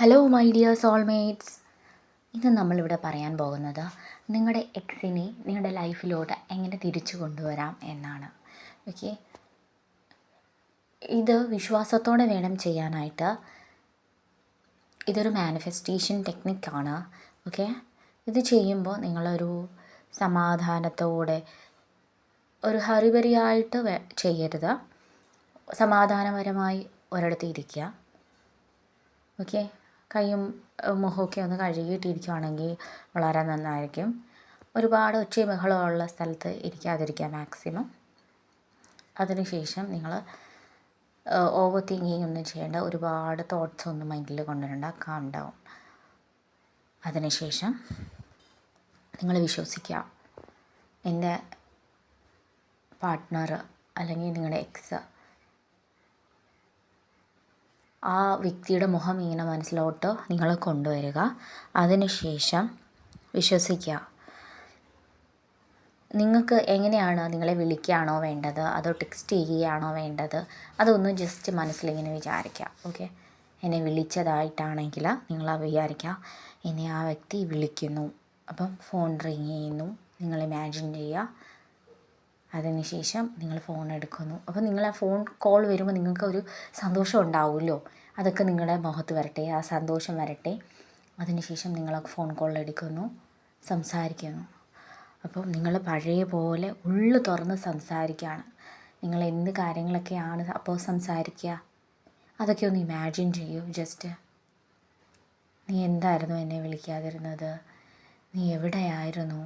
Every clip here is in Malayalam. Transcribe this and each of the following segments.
Hello my dear soulmates. ഇന്ന് നമ്മളിവിടെ പറയാൻ പോകുന്നത് നിങ്ങളുടെ എക്സിനെ നിങ്ങളുടെ ലൈഫിലോട്ട് എങ്ങനെ തിരിച്ചു കൊണ്ടുവരാം എന്നാണ്. ഓക്കെ, ഇത് വിശ്വാസത്തോടെ വേണം ചെയ്യാനായിട്ട്. ഇതൊരു മാനിഫെസ്റ്റേഷൻ ടെക്നിക്കാണ്. ഓക്കെ, ഇത് ചെയ്യുമ്പോൾ നിങ്ങളൊരു സമാധാനത്തോടെ, ഒരു ഹറിബറിയായിട്ട് ചെയ്യരുത്. സമാധാനപരമായി ഒരിടത്ത് ഇരിക്കുക. ഓക്കെ, കൈയും മുഖമൊക്കെ ഒന്ന് കഴുകിയിട്ടിരിക്കുകയാണെങ്കിൽ വളരെ നന്നായിരിക്കും. ഒരുപാട് ഒച്ചയും ബഹളമുള്ള സ്ഥലത്ത് ഇരിക്കാതിരിക്കുക മാക്സിമം. അതിനുശേഷം നിങ്ങൾ ഓവർ തിങ്കിങ് ഒന്നും ചെയ്യേണ്ട, ഒരുപാട് തോട്ട്സ് ഒന്നും മൈൻഡിൽ കൊണ്ടുവരേണ്ട, കാം ഡൗൺ. അതിനുശേഷം നിങ്ങൾ വിശ്വസിക്കുക, എൻ്റെ പാർട്ട്ണർ അല്ലെങ്കിൽ നിങ്ങളുടെ എക്സ്, ആ വ്യക്തിയുടെ മുഖം ഇങ്ങനെ മനസ്സിലോട്ട് നിങ്ങൾ കൊണ്ടുവരിക. അതിനുശേഷം വിശ്വസിക്കുക. നിങ്ങൾക്ക് എങ്ങനെയാണ്, നിങ്ങളെ വിളിക്കുകയാണോ വേണ്ടത് അതോ ടെക്സ്റ്റ് ചെയ്യുകയാണോ വേണ്ടത്, അതൊന്നും ജസ്റ്റ് മനസ്സിലിങ്ങനെ വിചാരിക്കുക. ഓക്കെ, എന്നെ വിളിച്ചതായിട്ടാണെങ്കിൽ നിങ്ങൾ വിചാരിക്കുക, എന്നെ ആ വ്യക്തി വിളിക്കുന്നു. അപ്പം ഫോൺ റിങ് ചെയ്യുന്നു, നിങ്ങൾ ഇമാജിൻ ചെയ്യുക. അതിനുശേഷം നിങ്ങൾ ഫോൺ എടുക്കുന്നു. അപ്പോൾ നിങ്ങൾ ആ ഫോൺ കോൾ വരുമ്പോൾ നിങ്ങൾക്കൊരു സന്തോഷം ഉണ്ടാവുമല്ലോ, അതൊക്കെ നിങ്ങളുടെ മുഖത്ത് വരട്ടെ, ആ സന്തോഷം വരട്ടെ. അതിനുശേഷം നിങ്ങൾ ഫോൺ കോൾ എടുക്കുന്നു, സംസാരിക്കുന്നു. അപ്പം നിങ്ങൾ പഴയ പോലെ ഉള്ളു തുറന്ന് സംസാരിക്കുകയാണ്. നിങ്ങൾ എന്ത് കാര്യങ്ങളൊക്കെയാണ് അപ്പോൾ സംസാരിക്കുക, അതൊക്കെ ഒന്ന് ഇമാജിൻ ചെയ്യൂ. ജസ്റ്റ്, നീ എന്തായിരുന്നു എന്നെ വിളിക്കാതിരുന്നത്, നീ എവിടെയായിരുന്നു,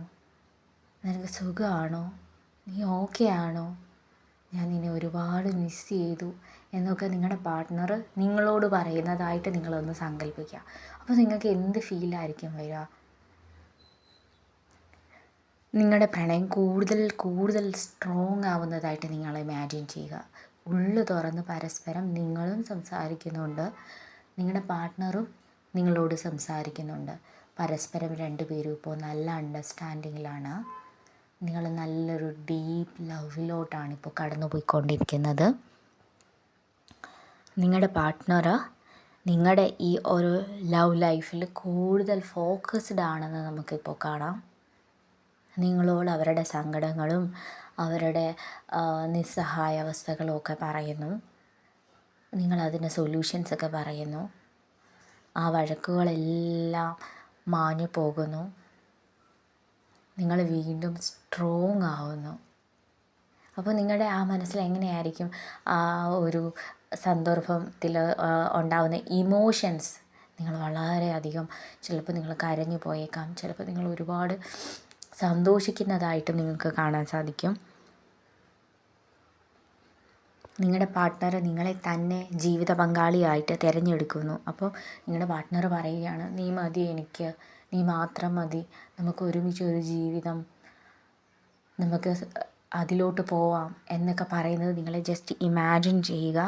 നിനക്ക് സുഖമാണോ, നീ ഓക്കെ ആണോ, ഞാൻ നിന്നെ ഒരുപാട് മിസ് ചെയ്തു എന്നൊക്കെ നിങ്ങളുടെ പാർട്ട്ണർ നിങ്ങളോട് പറയുന്നതായിട്ട് നിങ്ങളൊന്ന് സങ്കല്പിക്കുക. അപ്പോൾ നിങ്ങൾക്ക് എന്ത് ഫീലായിരിക്കും വരിക? നിങ്ങളുടെ പ്രണയം കൂടുതൽ കൂടുതൽ സ്ട്രോങ് ആവുന്നതായിട്ട് നിങ്ങൾ ഇമാജിൻ ചെയ്യുക. ഉള്ളു തുറന്ന് പരസ്പരം നിങ്ങളും സംസാരിക്കുന്നുണ്ട്, നിങ്ങളുടെ പാർട്ട്ണറും നിങ്ങളോട് സംസാരിക്കുന്നുണ്ട്. പരസ്പരം രണ്ടുപേരും ഇപ്പോൾ നല്ല അണ്ടർസ്റ്റാൻഡിങ്ങിലാണ്. നിങ്ങൾ നല്ലൊരു ഡീപ്പ് ലവിലോട്ടാണ് ഇപ്പോൾ കടന്നു പോയിക്കൊണ്ടിരിക്കുന്നത്. നിങ്ങളുടെ പാർട്ട്ണർ നിങ്ങളുടെ ഈ ഒരു ലവ് ലൈഫിൽ കൂടുതൽ ഫോക്കസ്ഡ് ആണെന്ന് നമുക്കിപ്പോൾ കാണാം. നിങ്ങളോട് അവരുടെ സങ്കടങ്ങളും അവരുടെ നിസ്സഹായാവസ്ഥകളും ഒക്കെ പറയുന്നു. നിങ്ങളതിന് സൊല്യൂഷൻസൊക്കെ പറയുന്നു. ആ വഴക്കുകളെല്ലാം മാഞ്ഞു പോകുന്നു. നിങ്ങൾ വീണ്ടും സ്ട്രോങ് ആവുന്നു. അപ്പോൾ നിങ്ങളുടെ ആ മനസ്സിൽ എങ്ങനെയായിരിക്കും ആ ഒരു സന്ദർഭത്തിൽ ഉണ്ടാകുന്ന ഇമോഷൻസ്? നിങ്ങൾ വളരെയധികം, ചിലപ്പോൾ നിങ്ങൾ കരഞ്ഞു പോയേക്കാം, ചിലപ്പോൾ നിങ്ങൾ ഒരുപാട് സന്തോഷിക്കുന്നതായിട്ടും നിങ്ങൾക്ക് കാണാൻ സാധിക്കും. നിങ്ങളുടെ പാർട്ട്ണർ നിങ്ങളെ തന്നെ ജീവിത പങ്കാളിയായിട്ട് തിരഞ്ഞെടുക്കുന്നു. അപ്പോൾ നിങ്ങളുടെ പാർട്ട്ണർ പറയുകയാണ്, നീ മതി എനിക്ക്, നീ മാത്രം മതി, നമുക്ക് ഒരുമിച്ച് ഒരു ജീവിതം, നമുക്ക് അതിലോട്ട് പോവാം എന്നൊക്കെ പറയുന്നത് നിങ്ങളെ ജസ്റ്റ് ഇമാജിൻ ചെയ്യുക.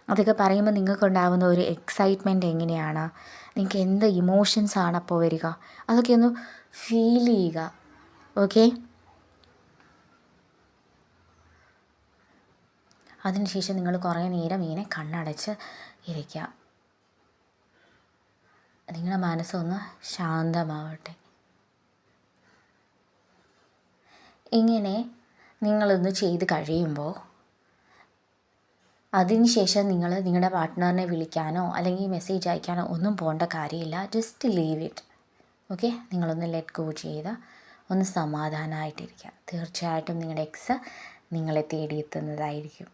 അതൊക്കെ പറയുമ്പോൾ നിങ്ങൾക്കുണ്ടാകുന്ന ഒരു എക്സൈറ്റ്മെൻറ്റ് എങ്ങനെയാണ്, നിങ്ങൾക്ക് എന്ത് ഇമോഷൻസാണ് അപ്പോൾ വരിക, അതൊക്കെ ഒന്ന് ഫീൽ ചെയ്യുക. ഓക്കെ, അതിനുശേഷം നിങ്ങൾ കുറേ നേരം ഇങ്ങനെ കണ്ണടച്ച് ഇരിക്കുക. നിങ്ങളുടെ മനസ്സൊന്ന് ശാന്തമാവട്ടെ. ഇങ്ങനെ നിങ്ങളൊന്ന് ചെയ്ത് കഴിയുമ്പോൾ അതിനുശേഷം നിങ്ങൾ നിങ്ങളുടെ പാർട്ട്ണറിനെ വിളിക്കാനോ അല്ലെങ്കിൽ മെസ്സേജ് അയക്കാനോ ഒന്നും പോകേണ്ട കാര്യമില്ല. Just leave it. ഓക്കെ, നിങ്ങളൊന്ന് ലെറ്റ് ഗോ ചെയ്ത് ഒന്ന് സമാധാനമായിട്ടിരിക്കുക. തീർച്ചയായിട്ടും നിങ്ങളുടെ എക്സ് നിങ്ങളെ തേടിയെത്തുന്നതായിരിക്കും.